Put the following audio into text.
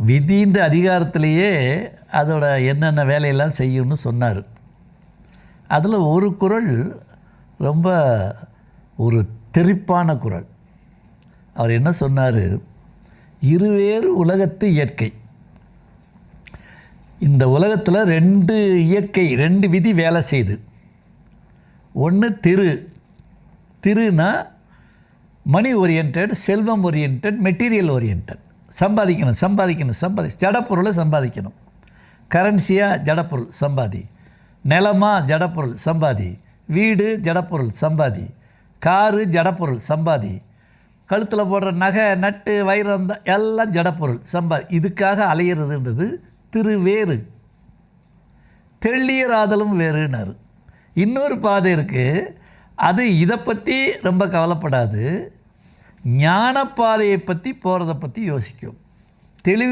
விதின்ற அதிகாரத்திலேயே அதோட என்னென்ன வேலையெல்லாம் செய்யும்னு சொன்னார். அதில் ஒரு குறள் ரொம்ப ஒரு தெறிப்பான குறள். அவர் என்ன சொன்னார்? இருவேறு உலகத்து இயற்கை. இந்த உலகத்தில் 2 இயற்கை, 2 விதி வேலை செய்யுது. ஒன்று திருனா மணி ஓரியன்ட், செல்வம் ஓரியன்ட், மெட்டீரியல் ஓரியன்ட். சம்பாதிக்கணும். ஜடப்பொருளை சம்பாதிக்கணும். கரன்சியாக ஜடப்பொருள் சம்பாதி, நிலமாக ஜடப்பொருள் சம்பாதி, வீடு ஜடப்பொருள் சம்பாதி, காரு ஜடப்பொருள் சம்பாதி, கழுத்தில் போடுற நகை நட்டு வைரம் எல்லாம் ஜடப்பொருள் சம்பாதி. இதுக்காக அலையிறதுன்றது திருவேறு. தெள்ளியராதலும் வேறுனார். இன்னொரு பாதை இருக்குது, அது இதை பற்றி ரொம்ப கவலைப்படாது, ஞான பாதையை பற்றி போகிறத பற்றி யோசிக்கும். தெளிவு